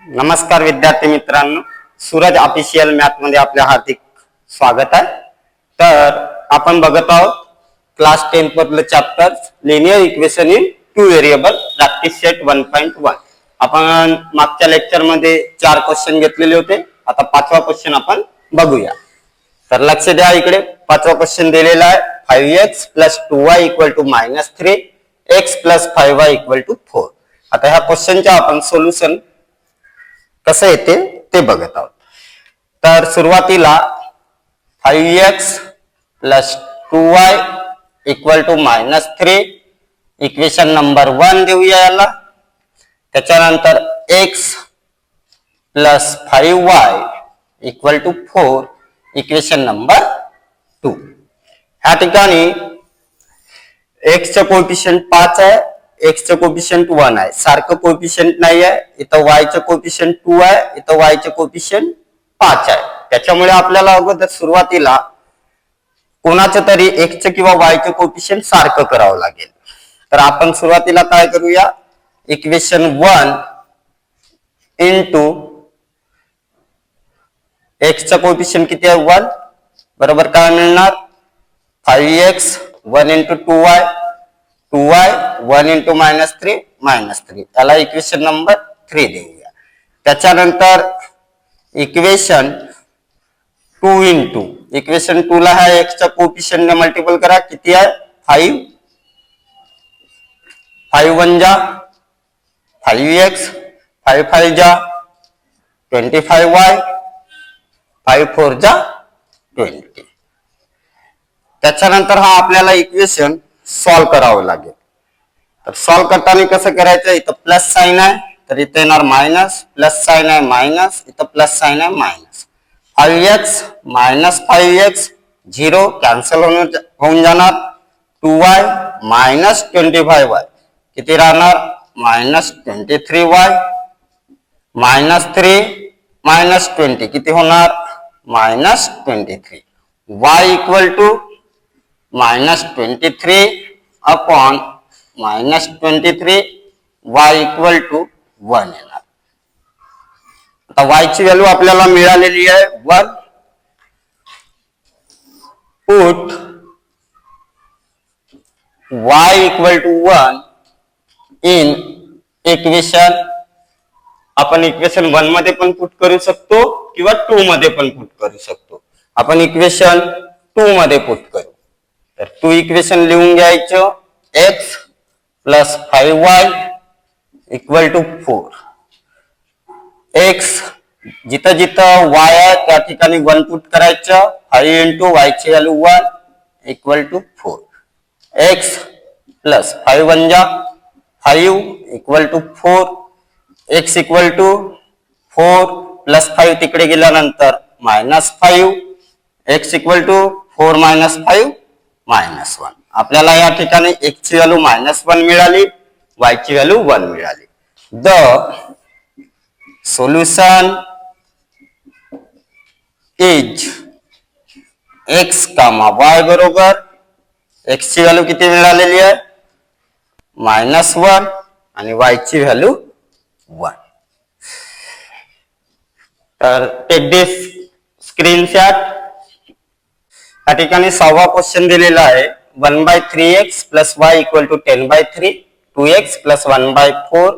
नमस्कार विद्यार्थी मित्रांनो, सूरज ऑफिशियल मॅथ मध्ये आपले हार्दिक स्वागत आहे। तर आपण बघत आहोत क्लास 10 मधलं chapter linear equation in two variable practice set 1.1। आपण मागच्या लेक्चर मध्ये 4 क्वेश्चन घेतलेले होते। आता 5वा क्वेश्चन आपण बघूया। तर लक्ष द्या, इकडे 5वा क्वेश्चन दिलेला आहे 5x + 2y = -3 x + 5y = 4। आता ह्या क्वेश्चनचे आपण सोल्युशन कसं येते ते बघत आहोत। तर सुरुवातीला 5x + 2y = -3 इक्वेशन नंबर 1 देऊया याला। त्याच्यानंतर x + 5y = 4 इक्वेशन नंबर 2। ह्या ठिकाणी x चे कोएफिशिएंट 5 आहे, x चे कोएफिशिएंट 1 आहे, सारखं कोएफिशिएंट नाही आहे। इथं y चे कोएफिशिएंट 2 आहे, इथं y चे कोएफिशिएंट 5 आहे। त्याच्यामुळे आपल्याला अगोदर सुरुवातीला कोणाचे तरी x चे किंवा y चे कोएफिशिएंट सारखं करावं लागेल। तर आपण सुरुवातीला काय करूया, इक्वेशन 1 इंटू x चा कोएफिशिएंट किती आहे 1 बरोबर काय मिळणार 5x 1 × 2y 2y 1 × -3 त्याला इक्वेशन नंबर 3 देऊया। त्याच्यानंतर इक्वेशन 2 इंटू इक्वेशन 2 ला हा x चा कोएफिशिएंट ने मल्टिपल करा, किती आहे 5 5 1 जा 5x 5 5 जा 25y 5 4 जा 20। त्याच्यानंतर हा आपल्याला इक्वेशन सॉल्व करावं लागेल। तर सॉल्व करताना कसं करायचं, इथं प्लस साइन आहे तर इथे येणार मायनस, प्लस साइन आहे मायनस, इथं प्लस साइन आहे मायनस, 5x - 5x 0 कॅन्सल होऊन जाणार, 2y - 25y किती राहणार -23y -3 - 20 किती होणार -23 y = -23 अपॉन -23 y = 1 येणार। आता y ची व्हॅल्यू आपल्याला मिळालेली आहे 1। पुट y = 1 इन इक्वेशन, आपण इक्वेशन 1 मध्ये पण पुट करू शकतो किंवा 2 मध्ये पण पुट करू शकतो। आपण इक्वेशन 2 मध्ये पुट करू। तर 2 इक्वेशन लिहून घ्यायचं, x + 5y = 4, x जिथं जिथं y आहे त्या ठिकाणी 1 पुट करायचं, 5 × y ची व्हॅल्यू 1 = 4, x + 5 1 जा 5 = 4, x = 4 + 5 तिकडे गेल्यानंतर -5, x = 4 - 5 -1। आपल्याला या ठिकाणी x ची व्हॅल्यू -1 मिळाली, y ची व्हॅल्यू 1 मिळाली। The solution is x, y बरोबर x ची व्हॅल्यू किती मिळालेली आहे -1 आणि y ची व्हॅल्यू 1। तर टेक दिस स्क्रीनशॉट। या ठिकाणी 6वा क्वेश्चन दिलेला आहे 1/3x + y = 10/3 2x + 1/4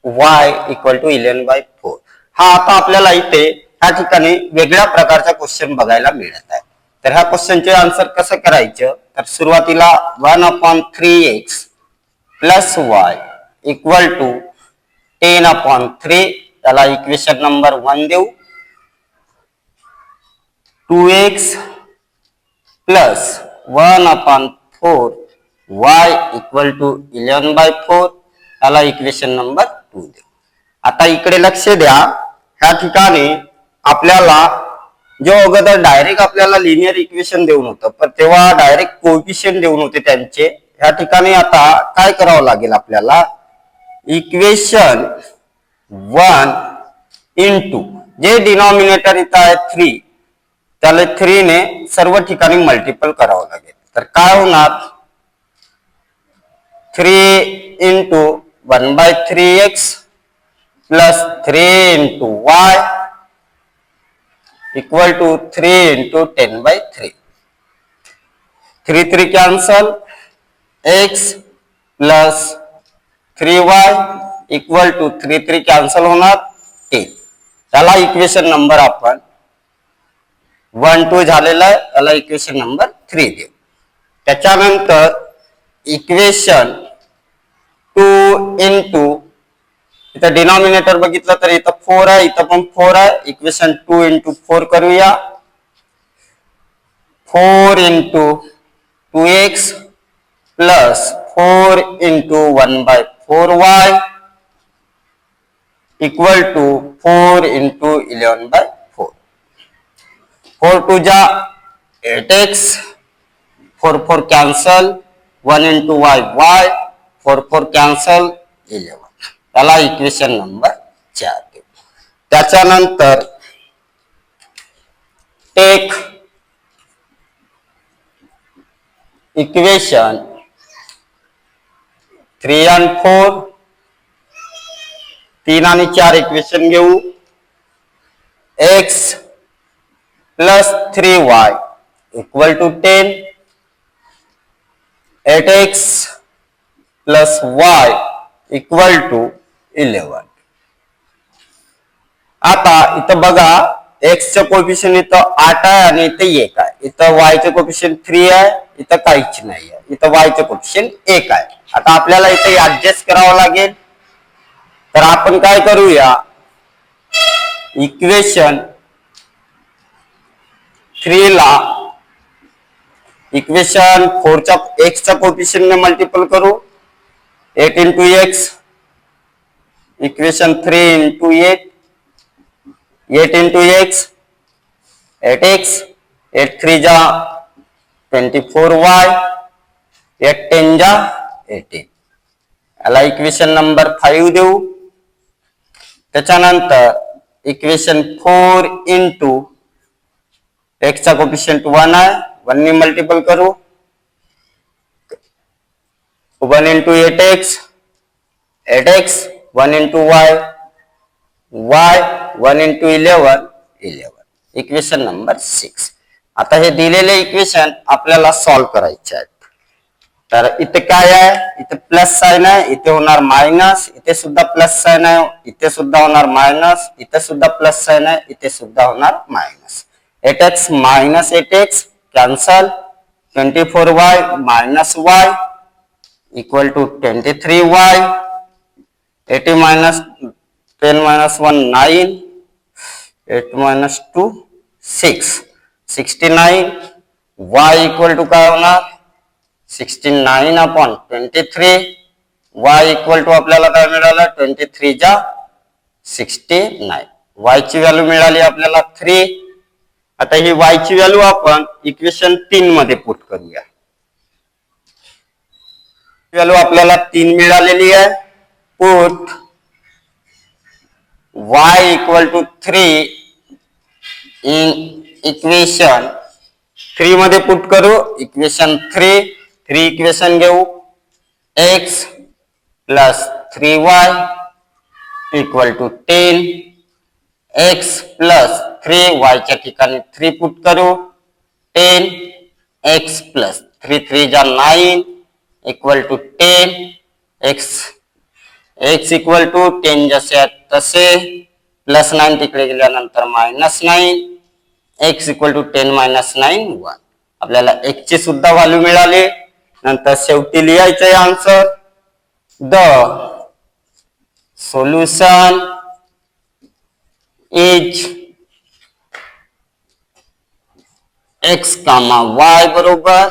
y = 11/4। हा आता आपल्याला इथे या ठिकाणी वेगळ्या प्रकारचा क्वेश्चन बघायला मिळत आहे। तर ह्या क्वेश्चनचे आन्सर कसं करायचं, तर सुरुवातीला 1/3x + y = 10/3 त्याला इक्वेशन नंबर 1 देऊ, 2x + 1/4 y = 11/4 त्याला इक्वेशन नंबर 2 देऊ। आता इकडे लक्ष द्या, ह्या ठिकाणी आपल्याला जो अगोदर डायरेक्ट आपल्याला लिनियर इक्वेशन देऊन होतं, पण तेव्हा डायरेक्ट कोएफिशिएंट देऊन होते त्यांचे। ह्या ठिकाणी आता काय करावं लागेल आपल्याला, इक्वेशन 1 इंटू जे डिनॉमिनेटर इथं आहे 3 त्याला 3 ने सर्व ठिकाणी मल्टिपल करावं लागेल। तर काय होणार 3 × 1/3x plus 3 into y equal to 3 into 10 by 3. 3 cancel. X plus 3y equal to 3 cancel होणार 10. त्याला इक्वेशन नंबर आपण 1 2 झालेला आहे, त्याला इक्वेशन नंबर 3 देऊ. त्याच्यानंतर इक्वेशन 2 into इथं डिनॉमिनेटर बघितलं तर इथं 4 आहे, इथं पण 4 आहे. इक्वेशन 2 into 4 करूया. 4 into 2x plus 4 into 1 by 4y equal to 4 into 11 by 4. 4 to जा 8x, 4 cancel, 1 into y, 4 cancel, 11. त्याला इक्वेशन नंबर 4 देऊ. त्याच्यानंतर टेक इक्वेशन 3 and 4, 3 आणि 4 इक्वेशन घेऊ. x plus 3y equal to 10, 8x plus y equal to 11. आता इथं बघा x चं कोएफिशियंट इथं 8 आहे आणि इथं 1 आहे. इथं y चं कोएफिशियंट 3 आहे, इथं काहीच नाही आहे. इथं y चं कोएफिशियंट 1 आहे. आता आपल्याला इथे ऍडजस्ट करावं लागेल. तर आपण काय करूया, इक्वेशन 3 ला इक्वेशन 4 च्या x च्या कोएफिशियंट ने मल्टिपल करू. 8 into x, equation 3 into 8, 8 into x, 8x, 8 3 जा 24y, 8 10 जा 18. याला इक्वेशन नंबर 5 देऊ. त्याच्यानंतर इक्वेशन 4 into x चा कोएफिशियंट 1 आहे, 1 ने मल्टिपल करू. 1 into 8x, 8x, 1 into y, 1 into 11, 11. Equation number 6. आता हे दिलेले इक्वेशन आपल्याला सॉल्व करायचे आहेत. तर इथे काय आहे, इथे प्लस साइन आहे, इथे होणार मायनस, इथे सुद्धा प्लस साइन आहे, इथे सुद्धा होणार मायनस, इथे सुद्धा प्लस साइन आहे, इथे सुद्धा होणार minus. 8x minus 8x cancel, 24y minus y equal to 23y, 80 minus 10 minus 1 9, 8 minus 2 6, 69, y equal to काय होणार 69 upon 23, y equal to आपल्याला काय मिळालं 23 जा 69. y ची व्हॅल्यू मिळाली आपल्याला 3. आता ही y ची व्हॅल्यू आपण इक्वेशन 3 मध्ये पुट करूया. व्हॅल्यू आपल्याला 3 मिळालेली आहे. Put y equal to 3 in equation 3 मध्ये पुट करू. इक्वेशन 3 इक्वेशन घेऊ. x plus 3y equal to 10, x plus 3y च्या ठिकाणी 3 पुट करू. 10 x plus 3 जा 9 equal to 10, x equal to 10 जसे तसे, प्लस 9 तिकडे गेल्यानंतर minus 9, x equal to 10 minus 9 1. आपल्याला x ची सुद्धा व्हॅल्यू मिळाली. नंतर शेवटी लिहायचे answer. The solution is x, y बरोबर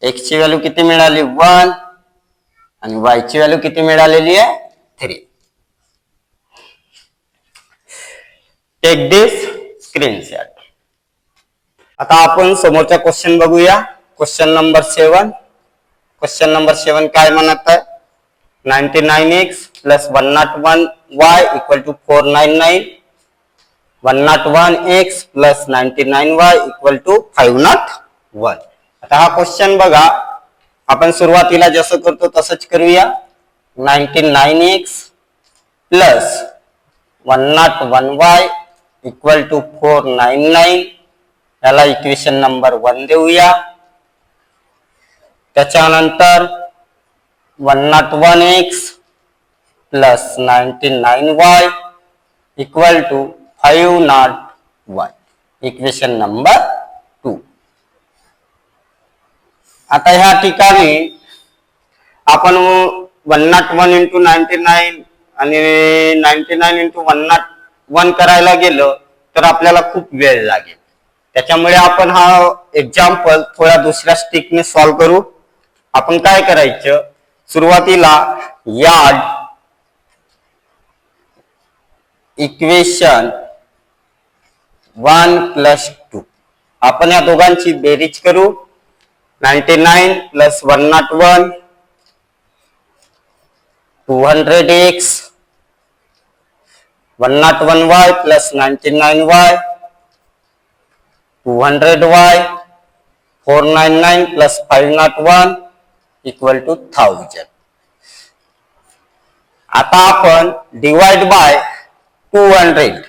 x ची व्हॅल्यू किती मिळाली 1 आणि y ची व्हॅल्यू किती मिळालेली आहे 3. टेक दिस स्क्रीनशॉट. आता आपण समोरचा क्वेश्चन बघूया. Question number 7. क्वेश्चन नंबर 7 काय म्हणत आहे, 99x plus 101y equal to 499, 101x plus 99y equal to 501. आता हा क्वेश्चन बघा, आपण सुरुवातीला जसं करतो तसंच करूया. 99x plus 101y equal to 499, याला इक्वेशन नंबर 1 देऊया. त्याच्यानंतर 101x plus 99y equal to 501, equation number 2. आता ह्या ठिकाणी आपण 101 इंटू 99 आणि 99 इंटू 101 करायला गेलं तर आपल्याला खूप वेळ लागेल. त्याच्यामुळे आपण हा एक्झाम्पल थोड्या दुसऱ्या स्टिकने सॉल्व्ह करू. आपण काय करायचं, सुरुवातीला यार्ड इक्वेशन 1 प्लस 2, आपण या दोघांची बेरीज करू. 99 plus 101 200x 101y plus 99y 200y 499 plus 501 equal to 1000. आता आपण डिवाइड बाय 200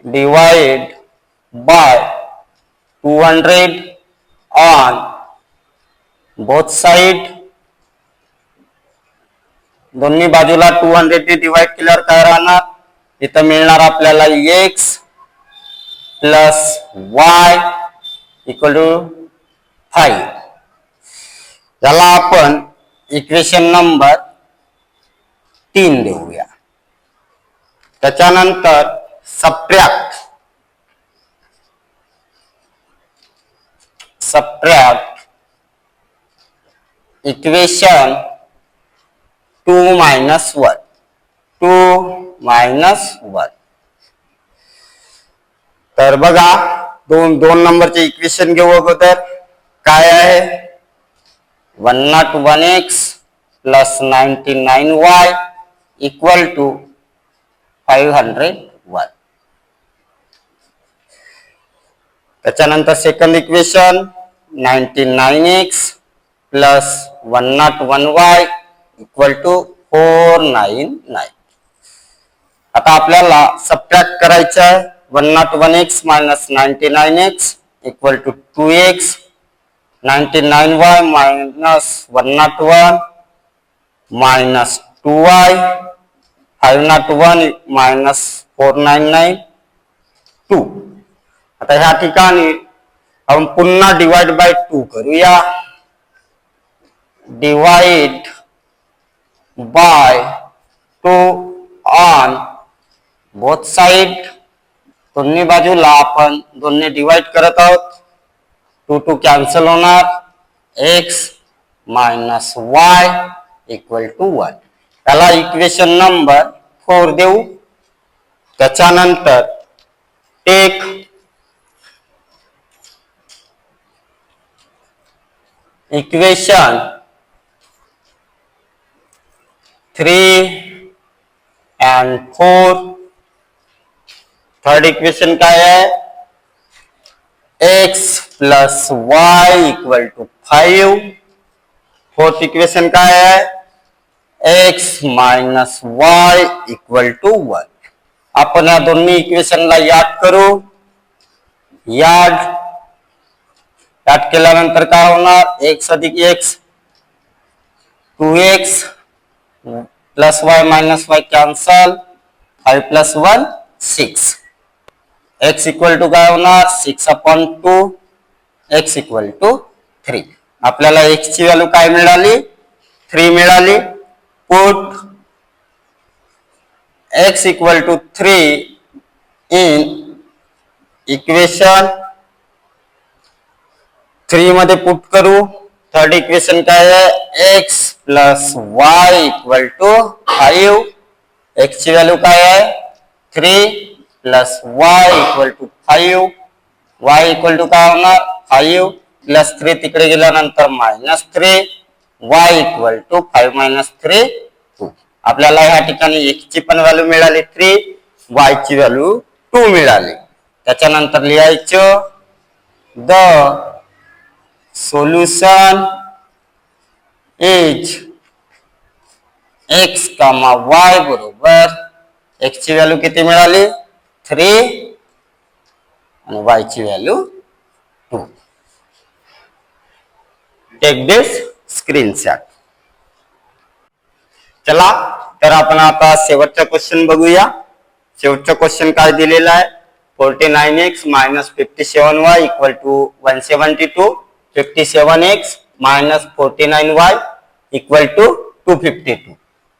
डिवाइड बाय 200 ऑन बोथ साइड. दोन्ही बाजूला 200 ने डिवाइड केल्यावर काय राहणार, इथं मिळणार आपल्याला x plus y equal to 5. याला आपण इक्वेशन नंबर 3 देऊया. त्याच्यानंतर सबट्रॅक्ट इक्वेशन 2 मायनस 1. तर बघा, दोन नंबरचे इक्वेशन घेऊ अगोदर. काय आहे, 101x plus 99y equal to 501. त्याच्यानंतर second equation 99x plus 101y equal to 499. आता आपल्याला सबट्रॅक्ट करायचं आहे. 101x minus 99x equal to 2x 99y minus 101 minus 2y 501 minus 499 2. आता ह्या ठिकाणी आपण पुन्हा डिवाइड बाय 2 करूया. डिवाइड बाय 2 ऑन बोथ साइड. दोन्ही बाजूला आपण दोन्ही डिवाइड करत आहोत. 2 कॅन्सल होणार. x minus y equal to 1. त्याला इक्वेशन नंबर 4 देऊ. त्याच्यानंतर take equation 3 and 4. Third equation काय आहे, x plus y equal to 5. Fourth equation काय आहे, x minus y equal to 1. आपण या दोन्ही इक्वेशनला याद करू. याद केल्यानंतर काय होणार, x अधिक x 2x plus y minus y cancel. 5 plus 1 6. x equal to काय होणार, 6/2. x equal to 3. आपल्याला x ची व्हॅल्यू काय मिळाली, 3 मिळाली. Put x equal to 3 in equation 3 मध्ये पुट करू. थर्ड इक्वेशन काय आहे, x plus y equal to 5. x ची व्हॅल्यू काय आहे, 3 plus y equal to 5. y equal to काय होणार, 5 प्लस 3 तिकडे गेल्यानंतर minus 3. y equal to 5 minus 3 2. आपल्याला ह्या ठिकाणी x ची पण व्हॅल्यू मिळाली 3, y ची व्हॅल्यू 2 मिळाली. त्याच्यानंतर लिहायचं the solution is x comma y बरोबर एक्स ची व्हॅल्यू किती मिळाली 3 आणि वाय ची व्हॅल्यू 2. टेक दिस स्क्रीनशॉट. चला तर आपण आता शेवटचा क्वेश्चन बघूया. शेवटचा क्वेश्चन काय दिलेला आहे 49x minus 57y equal to 172. 57x minus 49y equal to 252.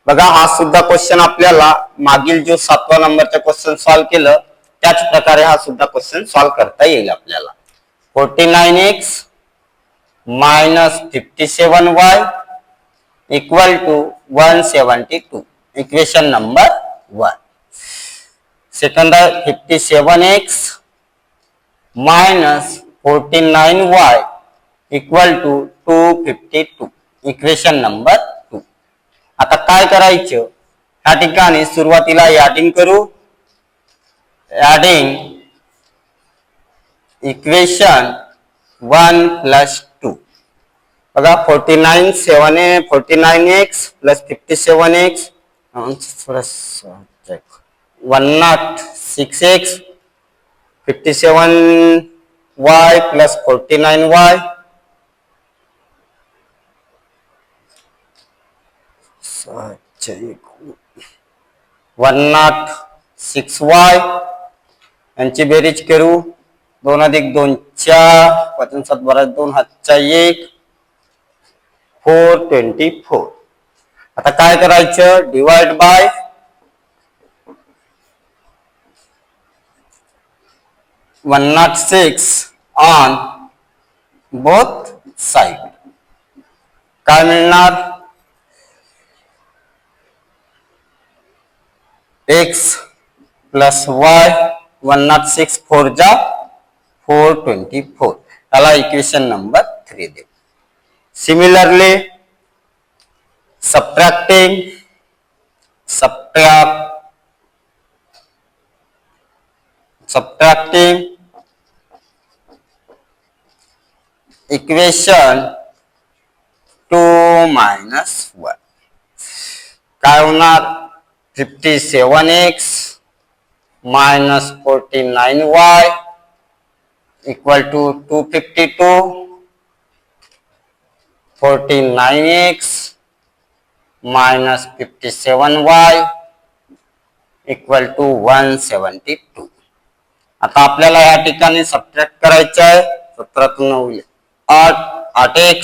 बघा हा सुद्धा क्वेश्चन आपल्याला मागील जो 7वा नंबरचा क्वेश्चन सॉल्व केलं त्याच प्रकारे हा सुद्धा क्वेश्चन सॉल्व करता येईल आपल्याला. 49x minus 57y equal to 172. Equation number 1. Second है 57x minus 49y equal to 252. Equation number 2. आता काय करायचं या ठिकाणी सुरुवातीला ऍडिंग करू. Adding equation 1 plus 2. बघा 49x plus 57x plus 106x 57y plus 49y 106y यांची बेरीज करू. 2 अधिक 2 4 5 7 12 2 हातचा 1 424. आता काय करायचं divide by 106 on side side. काय मिळणार x प्लस y 106 4 जा 424. त्याला इक्वेशन नंबर 3 दे. सिमिलरली subtracting इक्वेशन 2 minus 1 काय होणार 57x minus 49y equal to 252. 49x minus 57y equal to 172. आता आपल्याला या ठिकाणी सबट्रॅक्ट करायचं आहे. 17 9 8x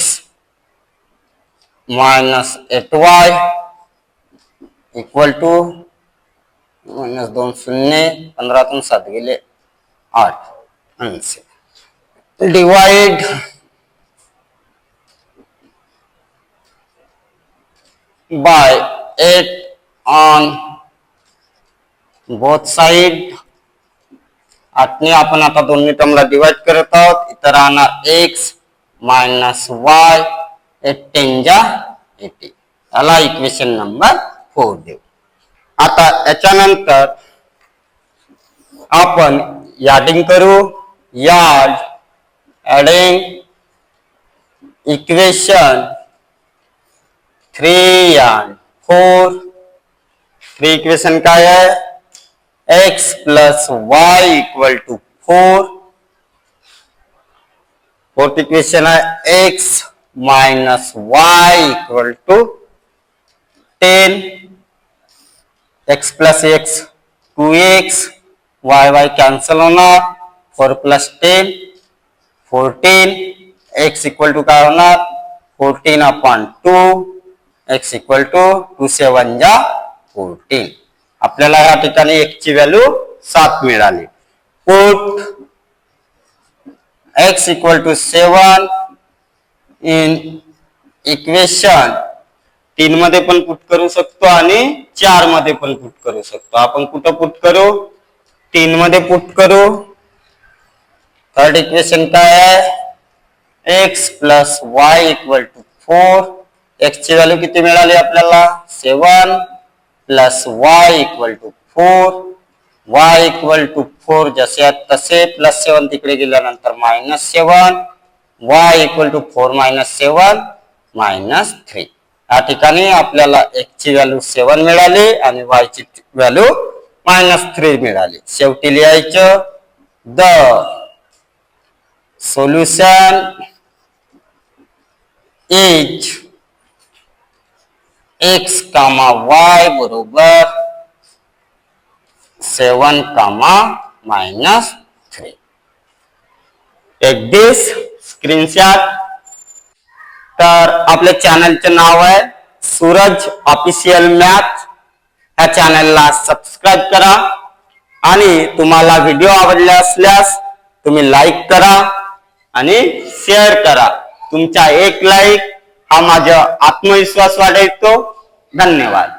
minus 8y equal to minus 2 0 15 7 गेले 8 80. Divide by 8 on both side. 8 ने आपण आता दोन्ही टर्मला डिवाइड करत आहोत. इतर राहणार x मायनस y 8 10 जा 80. याला इक्वेशन नंबर 4 देऊ. आता याच्यानंतर आपण याडिंग करू. याड ऍडिंग इक्वेशन 3 and 4. 3 इक्वेशन काय आहे x plus y equal to 4. 4th equation है x minus y equal to 10. x plus x 2x y cancel होना 4 plus 10 14. x equal to काय होना 14 upon 2. x equal to 2 7 जा 14. आपल्याला या ठिकाणी x ची व्हॅल्यू 7 मिळाली. Put x equal to 7 in equation 3 मध्ये पण पुट करू शकतो आणि 4 मध्ये पण पुट करू शकतो. आपण कुठं पुट करू 3 मध्ये पुट करू. थर्ड इक्वेशन काय आहे x plus y equal to 4. x ची व्हॅल्यू किती मिळाली आपल्याला 7 plus y equal to 4. y equal to 4 जसे आहेत तसे प्लस 7 तिकडे गेल्यानंतर -7. y equal to 4 - 7 -3. या ठिकाणी आपल्याला x ची व्हॅल्यू 7 मिळाली आणि y ची व्हॅल्यू -3 मिळाली. शेवटी लिहायचं the solution is x, y बरोबर 7, -3. टेक दिस स्क्रीनशॉट. तर आपल्या चॅनलचे नाव आहे सूरज ऑफिशियल मॅथ. या चॅनलला सबस्क्राईब करा आणि तुम्हाला व्हिडिओ आवडले असल्यास तुम्ही लाईक करा आणि शेअर करा. तुमचा एक लाईक हा माझा आत्मविश्वास वाढवतो. धन्यवाद.